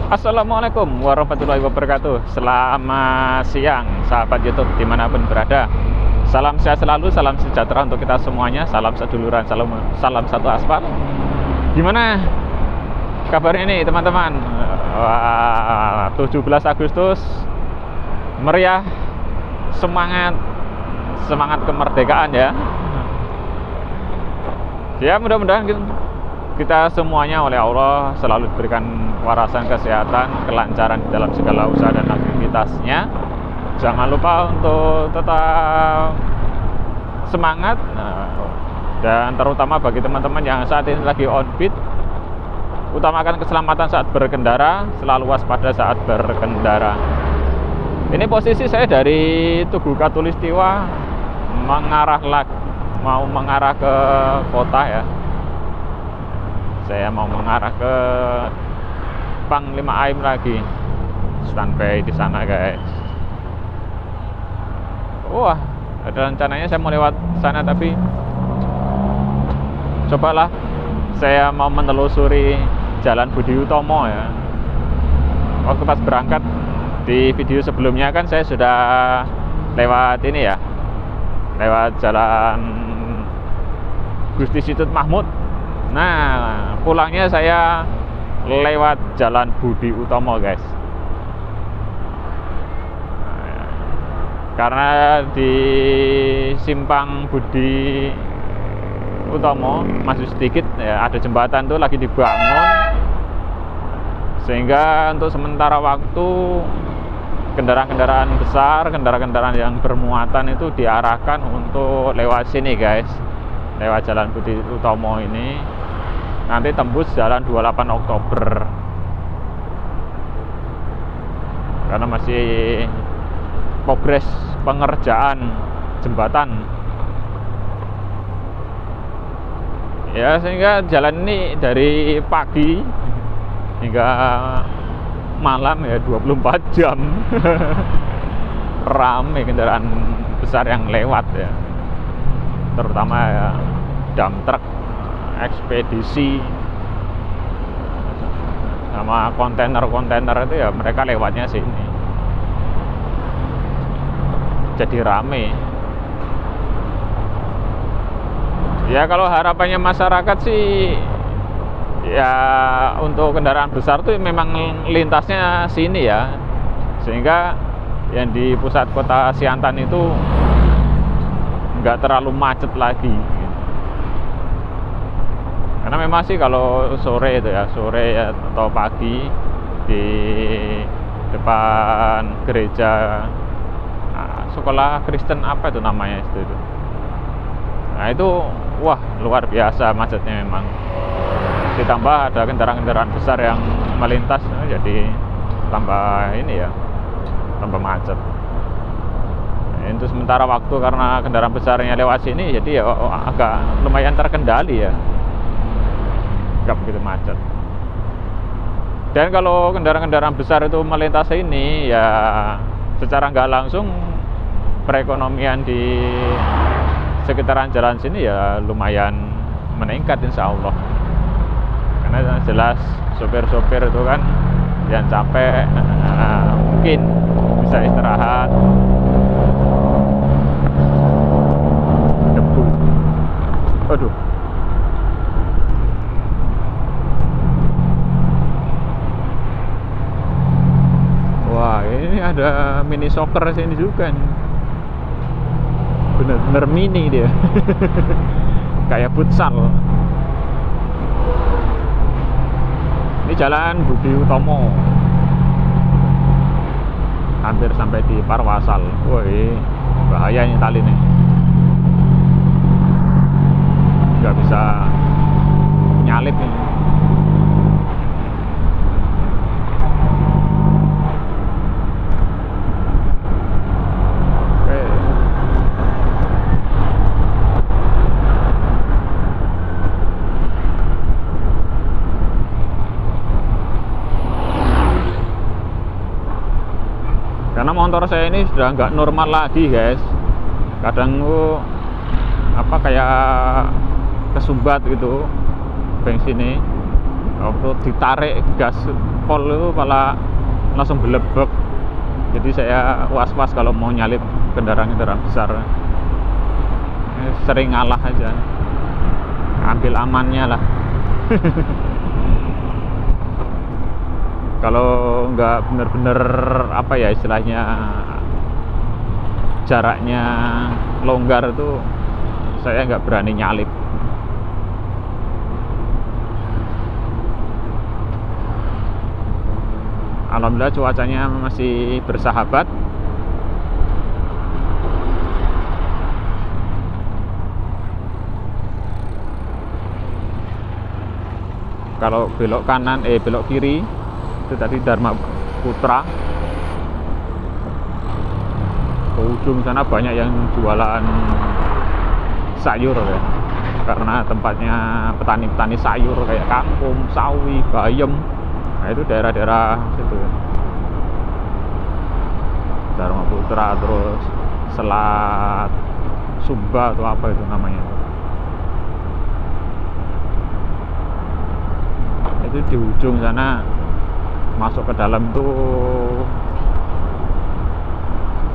Assalamualaikum warahmatullahi wabarakatuh. Selamat siang sahabat YouTube dimanapun berada. Salam sehat selalu, salam sejahtera untuk kita semuanya. Salam seduluran, salam satu aspal. Gimana kabarnya nih teman-teman? 17 Agustus meriah, semangat kemerdekaan ya. Ya mudah-mudahan kita semuanya oleh Allah selalu diberikan warasan kesehatan, kelancaran di dalam segala usaha dan aktivitasnya. Jangan lupa untuk tetap semangat, dan terutama bagi teman-teman yang saat ini lagi on beat, utamakan keselamatan saat berkendara, selalu waspada saat berkendara. Ini posisi saya dari Tugu Katulistiwa mau mengarah ke kota ya. Saya mau mengarah ke Panglima Aim lagi. Standby di sana, guys. Wah, ada rencananya saya mau lewat sana, tapi cobalah saya mau menelusuri Jalan Budi Utomo ya. Waktu pas berangkat di video sebelumnya kan saya sudah lewat ini ya, lewat Jalan Gusti Situt Mahmud. Nah, pulangnya saya lewat Jalan Budi Utomo, guys. Karena di Simpang Budi Utomo masih sedikit ya, ada jembatan tuh lagi dibangun, sehingga untuk sementara waktu kendaraan-kendaraan besar, kendaraan-kendaraan yang bermuatan itu diarahkan untuk lewat sini, guys. Lewat Jalan Budi Utomo ini, nanti tembus Jalan 28 Oktober, karena masih progres pengerjaan jembatan ya, sehingga jalan ini dari pagi hingga malam ya 24 jam ramai kendaraan besar yang lewat ya, terutama ya dump truck, ekspedisi, sama kontainer itu ya, mereka lewatnya sini, jadi rame ya. Kalau harapannya masyarakat sih ya, untuk kendaraan besar tuh memang lintasnya sini ya, sehingga yang di pusat kota Siantan itu nggak terlalu macet lagi. Karena memang sih kalau sore itu ya, sore atau pagi di depan gereja, sekolah Kristen apa itu namanya itu. Nah itu wah luar biasa macetnya memang. Ditambah ada kendaraan-kendaraan besar yang melintas, jadi tambah ini ya, tambah macet. Nah, itu sementara waktu karena kendaraan besarnya lewat sini, jadi ya agak lumayan terkendali ya, nggak begitu macet. Dan kalau kendaraan-kendaraan besar itu melintas ini ya, secara nggak langsung perekonomian di sekitaran jalan sini ya lumayan meningkat insya Allah. Karena jelas sopir-sopir itu kan yang capek, mungkin bisa istirahat. Debu, aduh. Wah, ini ada mini soccer sini juga nih. Bener-bener mini dia. Kayak futsal. Ini Jalan Budi Utomo, hampir sampai di Parwasal. Woi, bahaya ini tali nih, nggak bisa nyalip nih. Karena motor saya ini sudah nggak normal lagi, guys. Kadang kayak kesumbat gitu bensinnya. Waktu ditarik gas pol itu malah langsung belebek. Jadi saya was-was kalau mau nyalip kendaraan-kendaraan besar. Sering ngalah aja, ambil amannya lah. Kalau nggak bener-bener apa ya istilahnya, jaraknya longgar itu saya nggak berani nyalip. Alhamdulillah cuacanya masih bersahabat. Kalau belok kanan, belok kiri itu tadi Dharma Putra. Ke ujung sana banyak yang jualan sayur ya. Karena tempatnya petani-petani sayur kayak kangkung, sawi, bayam. Nah itu daerah-daerah situ. Dharma Putra, terus Selat Sumba atau apa itu namanya. Itu di ujung sana masuk ke dalam tuh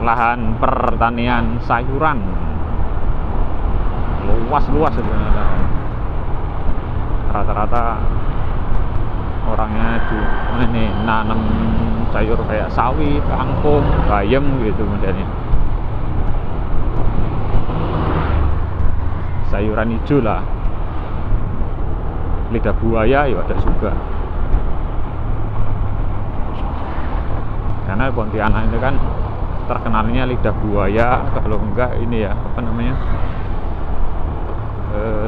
lahan pertanian sayuran, luas-luas itu. Rata-rata orangnya di ini nanam sayur kayak sawi, kangkung, bayam gitu modelnya. Sayuran hijau lah. Lidah buaya ya ada juga. Karena Pontianak itu kan terkenalnya lidah buaya, kalau enggak ini ya apa namanya,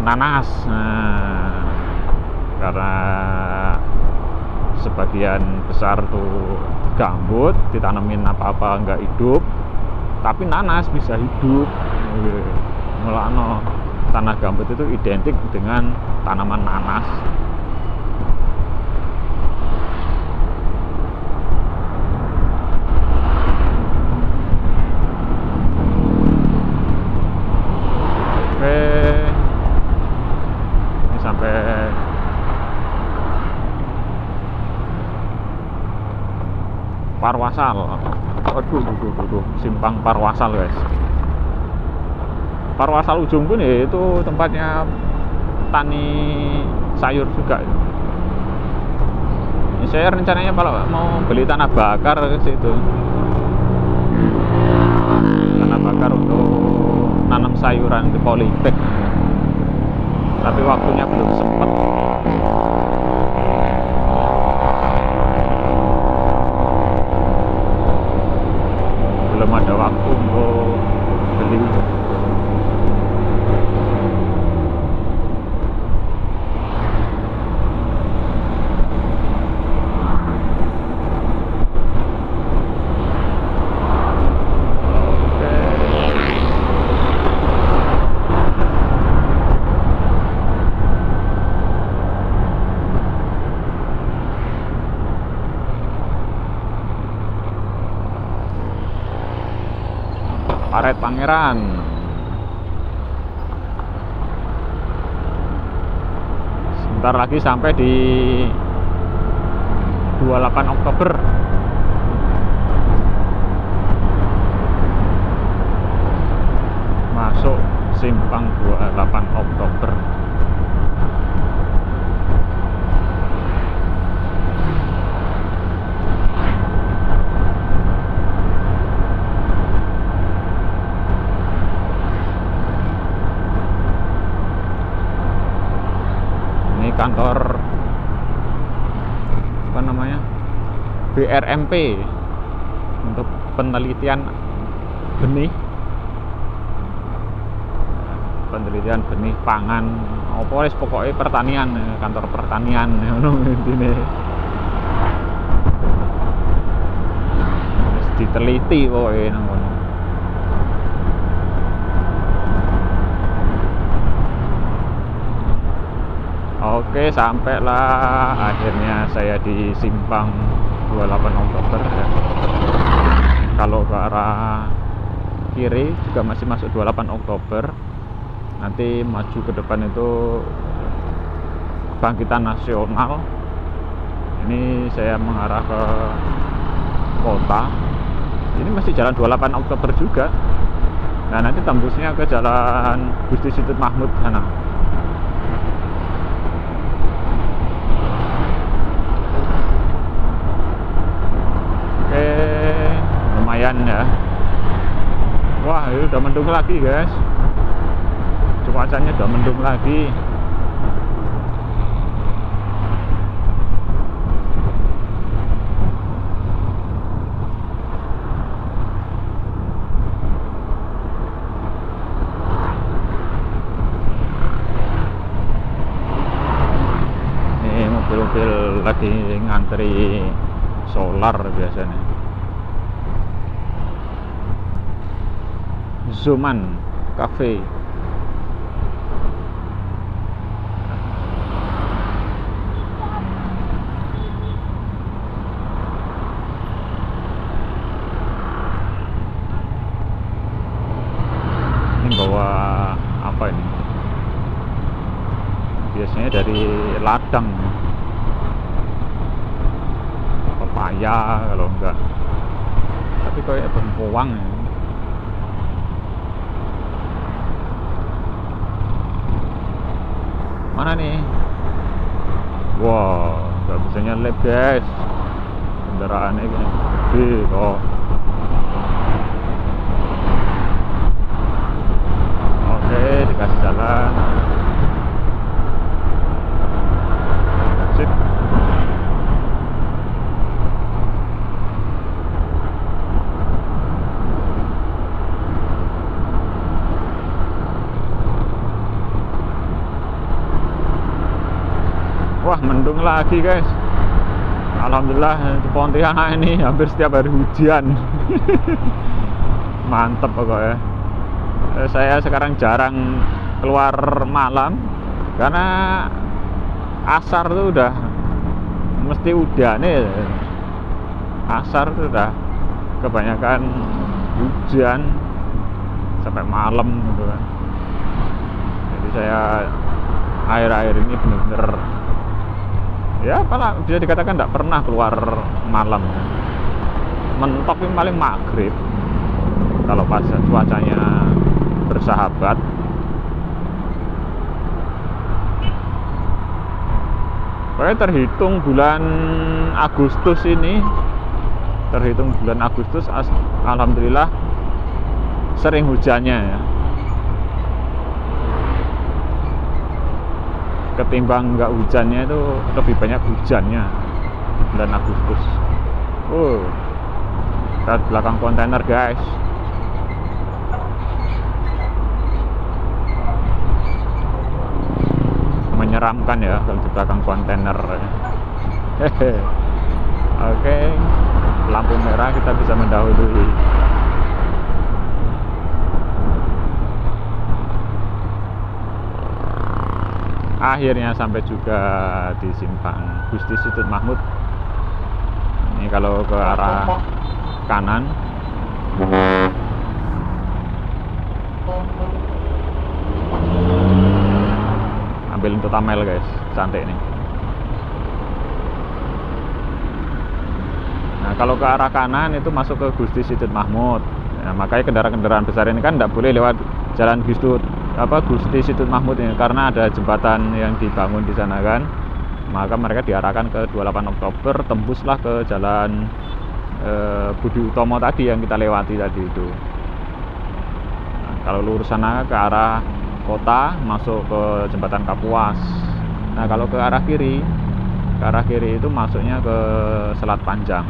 nanas. Nah, karena sebagian besar tuh gambut, ditanamin apa-apa enggak hidup, tapi nanas bisa hidup. Mulanya tanah gambut itu identik dengan tanaman nanas. Oke, ini sampai Parwasal. Aduh, simpang Parwasal guys. Parwasal ujung pun ya itu tempatnya tani sayur juga. Saya rencananya kalau mau beli tanah bakar ke situ, tanah bakar untuk nanam sayuran di polybag, tapi waktunya belum sempat. Belum ada waktu untuk beli. Karet Pangeran. Sebentar lagi sampai di 28 Oktober. Masuk simpang 28 Oktober. Kantor apa namanya, BRMP untuk penelitian benih pangan, pokoknya pertanian, kantor pertanian ini diteliti pokoknya. Oke, sampailah akhirnya saya di simpang 28 Oktober ya. Kalau ke arah kiri juga masih masuk 28 Oktober. Nanti maju ke depan itu Bangkitan Nasional. Ini saya mengarah ke kota. Ini masih jalan 28 Oktober juga. Nah, nanti tembusnya ke jalan Gusti Situt Mahmud sana. Oke, lumayan ya. Wah, ini udah mendung lagi guys. Cuacanya udah mendung lagi. Ini mobil-mobil lagi ngantri solar biasanya. Zuman Cafe. Ini bawa apa ini? Biasanya dari ladang, pepaya kalau enggak, tapi kayak bengkoang ya. Mana nih? Wow, nggak bisa nyelip guys, kendaraannya gede kok. Oke, dikasih jalan. Sip. Wah, mendung lagi guys. Alhamdulillah di Pontianak ini hampir setiap hari hujan. Mantep pokoknya. Saya sekarang jarang keluar malam karena asar tuh udah mesti udah nih. Asar tuh udah kebanyakan hujan sampai malam gitu kan. Jadi saya akhir-akhir ini bener-bener ya apalah, bisa dikatakan tidak pernah keluar malam. Mentok ini paling maghrib kalau pas cuacanya bersahabat. Pokoknya terhitung bulan Agustus ini, alhamdulillah sering hujannya ya. Ketimbang nggak hujannya itu lebih banyak hujannya bulan Agustus. Kita di belakang kontainer guys. Menyeramkan ya kalau di belakang kontainer. Oke, lampu merah kita bisa mendahului. Akhirnya sampai juga di simpang Gusti Situt Mahmud. Ini kalau ke arah kanan. Ambil untuk Tamel guys, cantik nih. Nah, kalau ke arah kanan itu masuk ke Gusti Situt Mahmud. Nah, makanya kendaraan-kendaraan besar ini kan tidak boleh lewat jalan Gusti Situt Mahmud ini karena ada jembatan yang dibangun di sana kan. Maka mereka diarahkan ke 28 Oktober, tembuslah ke jalan Budi Utomo tadi yang kita lewati tadi itu. Nah, kalau lurus sana ke arah kota masuk ke jembatan Kapuas. Nah, kalau ke arah kiri itu masuknya ke Selat Panjang.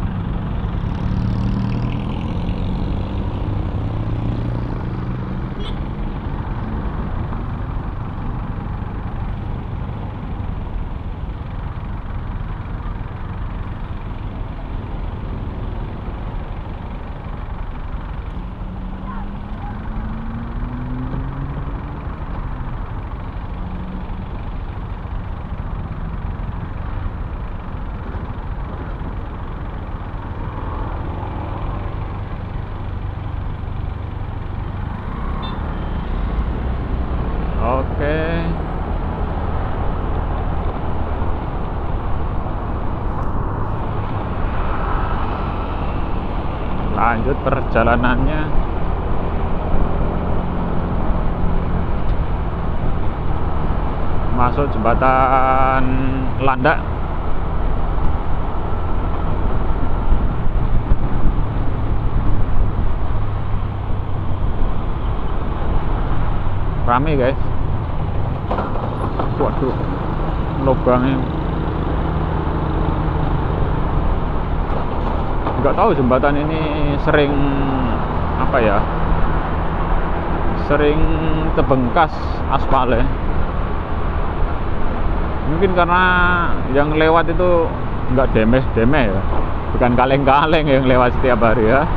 Oke. lanjut perjalanannya. Masuk jembatan Landak. Rame guys. Waduh, lubangnya. Nggak tahu jembatan ini sering apa ya, sering terbengkas aspalnya. Mungkin karena yang lewat itu nggak demeh-demeh ya, bukan kaleng-kaleng yang lewat setiap hari ya.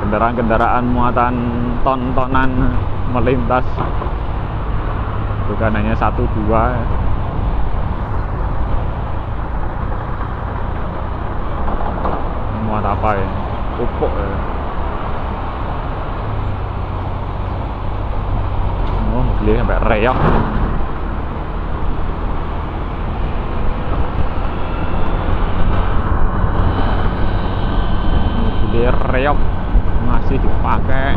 Kendaraan-kendaraan muatan ton-tonan melintas, bukan hanya 1-2 ya. Muat apa ya, pupuk ya. Oh, mobilnya sampai reok. Mobilnya reok masih dipakai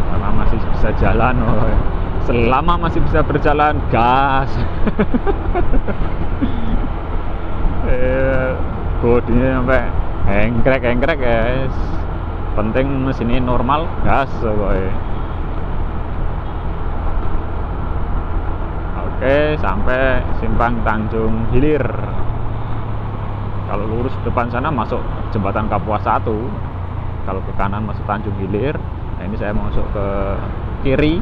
karena masih bisa jalan. Oh. Selama masih bisa berjalan, gas. Bodinya sampai hengkrek guys. Penting mesin ini normal, gas pokoknya. Oke, sampai simpang Tanjung Hilir. Kalau lurus depan sana masuk jembatan Kapuas 1. Kalau ke kanan masuk Tanjung Hilir. Nah, ini saya masuk ke kiri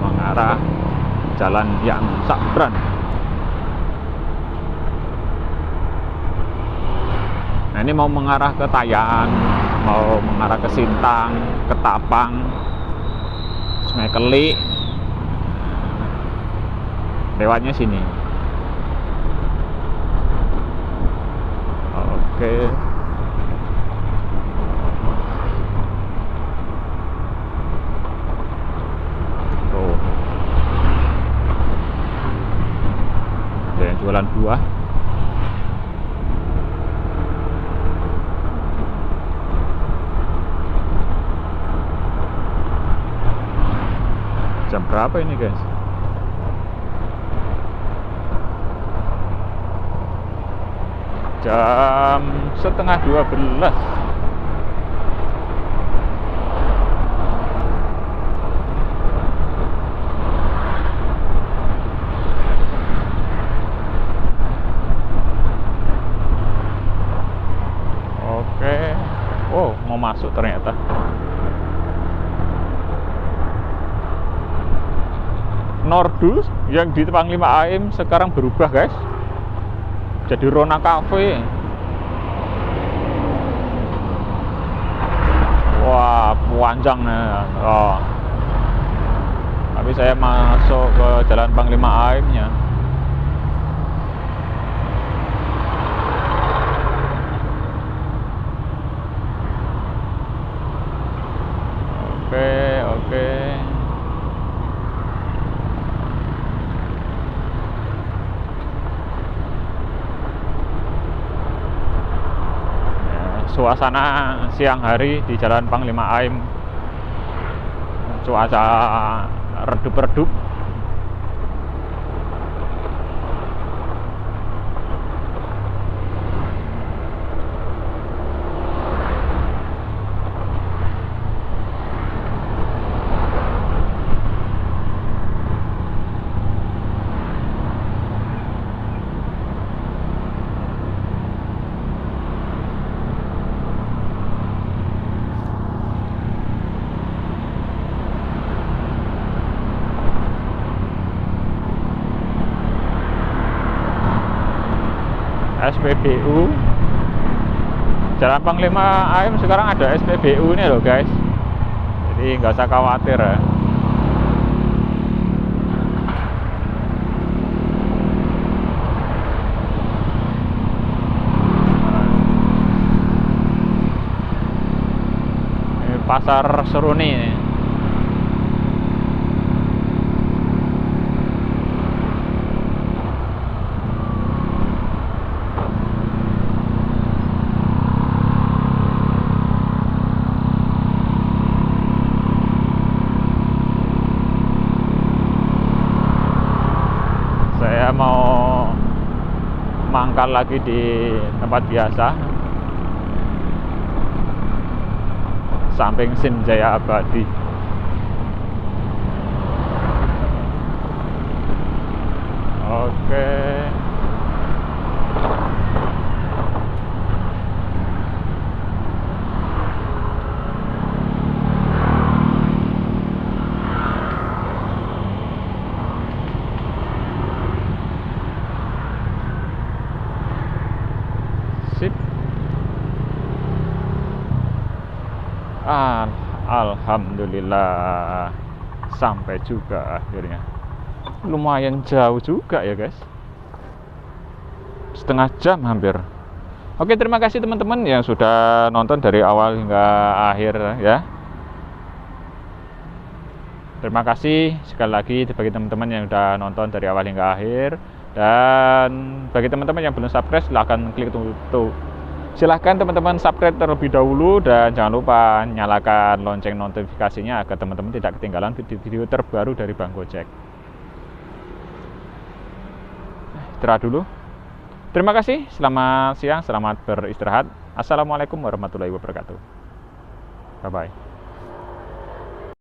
mengarah jalan yang Sakbran. Nah, ini mau mengarah ke Tayan, mau mengarah ke Sintang, ke Tapang, Sungai Keli. Lewatnya sini. Oke. Tuh. Ada yang jualan buah. Jam berapa ini guys? Jam 11:30. Oke. Oh, mau masuk ternyata. Nordus yang di Panglima AM sekarang berubah guys, jadi Rona Cafe. Wah, panjang nih. Oh. Tapi saya masuk ke Jalan Panglima AM nya. Oke. Suasana siang hari di Jalan Panglima AM, cuaca redup-redup. SPBU Jalan Panglima AM sekarang ada SPBU ini loh guys, jadi nggak usah khawatir ya. Ini Pasar Seruni ini. sekali lagi di tempat biasa, samping Sinjaya Abadi. Oke. Sip. Alhamdulillah sampai juga akhirnya. Lumayan jauh juga ya guys, setengah jam hampir. Oke, terima kasih teman-teman yang sudah nonton dari awal hingga akhir ya. Terima kasih sekali lagi bagi teman-teman yang sudah nonton dari awal hingga akhir. Dan bagi teman-teman yang belum subscribe, silahkan teman-teman subscribe terlebih dahulu, dan jangan lupa nyalakan lonceng notifikasinya agar teman-teman tidak ketinggalan video-video terbaru dari Bang Gojek. Istirahat dulu. Terima kasih, selamat siang, selamat beristirahat. Assalamualaikum warahmatullahi wabarakatuh. Bye-bye.